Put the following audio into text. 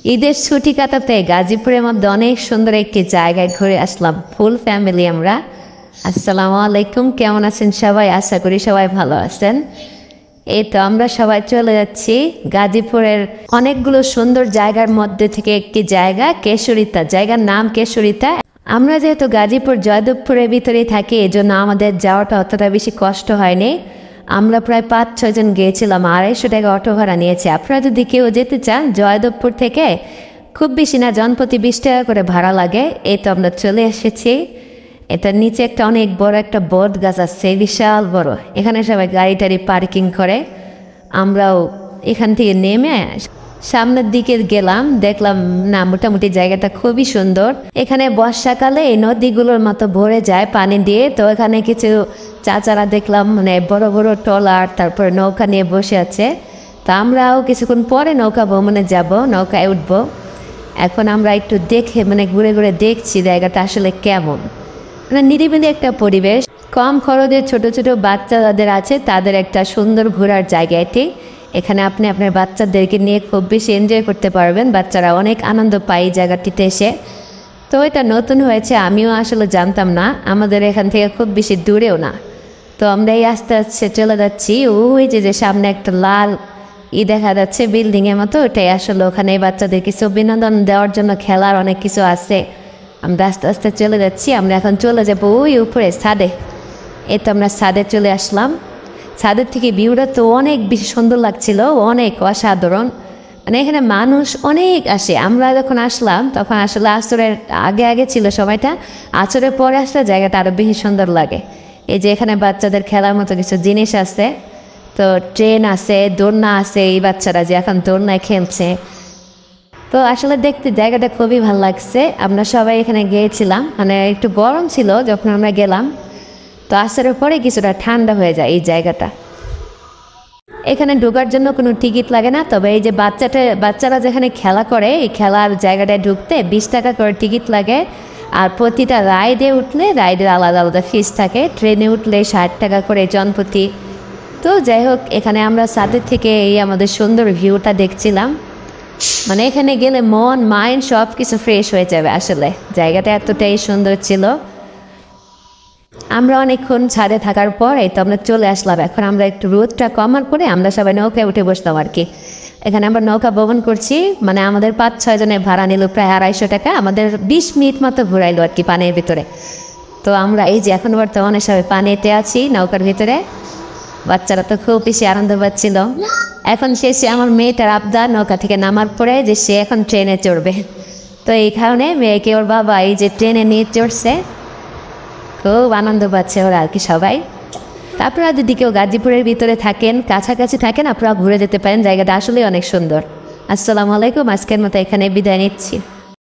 ঈদের ছুটি কাটাতে গাজীপুরের মধ্যে অনেক সুন্দর একটি জায়গায় ঘুরে আসলাম ফুল ফ্যামিলি আমরা। আসসালামু আলাইকুম, কেমন আছেন সবাই? আশা করি সবাই ভালো আছেন। এই তো আমরা সবাই চলে যাচ্ছি গাজীপুরের অনেকগুলো সুন্দর জায়গার মধ্যে থেকে একটি জায়গা কেশরিতা, জায়গার নাম কেশরিতা। আমরা যেহেতু গাজীপুর জয়দেবপুরের ভিতরেই থাকি, এই জন্য আমাদের যাওয়াটা অতটা বেশি কষ্ট হয়নি। আমরা প্রায় 5-6 জন গিয়েছিলাম, 250 টাকা অটো ভাড়া নিয়েছে। আপনারা যদি কেউ যেতে চান জয়দেবপুর থেকে খুব বেশি না, জনপ্রতি 20 টাকা করে ভাড়া লাগে। এই তো আমরা চলে এসেছি। এটার নিচে একটা অনেক বড় একটা বট গাছ আছে, বিশাল বড়। এখানে সবাই গাড়ি টাড়ি পার্কিং করে। আমরাও এখান থেকে নেমে সামনের দিকে গেলাম, দেখলাম না মোটামুটি জায়গাটা খুবই সুন্দর। এখানে বর্ষাকালে এই নদীগুলোর মতো ভরে যায় পানি দিয়ে। তো এখানে কিছু চাচারা দেখলাম মানে বড় বড় ট্রলার, তারপরে নৌকা নিয়ে বসে আছে। তা আমরাও কিছুক্ষণ পরে নৌকা ভ্রমণে যাব, নৌকায় উঠবো। এখন আমরা একটু দেখে মানে ঘুরে ঘুরে দেখছি জায়গাটা আসলে কেমন। মানে নিরিবিলি একটা পরিবেশ, কম খরচে ছোট ছোট বাচ্চা যাদের আছে তাদের একটা সুন্দর ঘোরার জায়গা এটি। এখানে আপনি আপনার বাচ্চাদেরকে নিয়ে খুব বেশি এনজয় করতে পারবেন। বাচ্চারা অনেক আনন্দ পায় এই জায়গাটিতে এসে। তো এটা নতুন হয়েছে, আমিও আসলে জানতাম না। আমাদের এখান থেকে খুব বেশি দূরেও না। তো আমরা এই আস্তে আস্তে চলে যাচ্ছি। ওই যে সামনে একটা লাল দেখা যাচ্ছে বিল্ডিংয়ের মতো, ওটাই আসলে ওখানে বাচ্চাদের কিছু বিনোদন দেওয়ার জন্য খেলার অনেক কিছু আছে। আমরা আস্তে আস্তে চলে যাচ্ছি। আমরা এখন চলে যাবো ওই উপরে ছাদে। এই তো আমরা ছাদে চলে আসলাম। ছাদের থেকে ভিউটা তো অনেক বেশি সুন্দর লাগছিল, অনেক অসাধারণ। মানে এখানে মানুষ অনেক আসে। আমরা যখন আসলাম তখন আসলে আসরের আগে আগে ছিল সময়টা, আসরের পরে আসলে জায়গাটা আরও বেশি সুন্দর লাগে। এই যে এখানে বাচ্চাদের খেলার মতো কিছু জিনিস আছে, তো ট্রেন আছে, দোলনা আছে। এই বাচ্চারা যে এখন দোলনায় খেলছে। তো আসলে দেখতে জায়গাটা খুবই ভালো লাগছে। আমরা সবাই এখানে গিয়েছিলাম, মানে একটু গরম ছিল যখন আমরা গেলাম। তো আসরের পরে কিছুটা ঠান্ডা হয়ে যায় এই জায়গাটা। এখানে ঢোকার জন্য কোনো টিকিট লাগে না, তবে এই যে বাচ্চারা যেখানে খেলা করে এই খেলার জায়গাটায় ঢুকতে 20 টাকা করে টিকিট লাগে। আর প্রতিটা রাইডে উঠলে রাইডের আলাদা আলাদা ফিস থাকে। ট্রেনে উঠলে 60 টাকা করে জনপ্রতি। তো যাই হোক, এখানে আমরা ছাদের থেকে এই আমাদের সুন্দর ভিউটা দেখছিলাম। মানে এখানে গেলে মন মাইন্ড সব কিছু ফ্রেশ হয়ে যাবে। আসলে জায়গাটা এতটাই সুন্দর ছিল। আমরা অনেকক্ষণ ছাদে থাকার পর এই তো আমরা চলে আসলাম। এখন আমরা একটু রোদটা কমার পরে আমরা সবাই নৌকায় উঠে বসলাম আর কি। এখানে আমরা নৌকা ভ্রমণ করছি। মানে আমাদের 5-6 জনের ভাড়া নিল প্রায় 250 টাকা। আমাদের 20 মিনিট মতো ঘুরাইলো আর কি পানির ভিতরে। তো আমরা এই যে এখন বর্তমানে সবাই পানিতে আছি নৌকার ভিতরে। বাচ্চারা তো খুব বেশি আনন্দ পাচ্ছিল। এখন শেষে আমার মেয়েটার আবদার নৌকা থেকে নামার পরে যে সে এখন ট্রেনে চড়বে। তো এই কারণে মেয়েকে ওর বাবা এই যে ট্রেনে নিয়ে চড়ছে। খুব আনন্দ পাচ্ছে ওরা আর কি সবাই। আপনারা যদি কেউ গাজীপুরের ভিতরে থাকেন, কাছাকাছি থাকেন, আপনারা ঘুরে যেতে পারেন। জায়গাটা আসলেই অনেক সুন্দর। আসসালামু আলাইকুম, আজকের মতো এখানে বিদায় নিচ্ছি।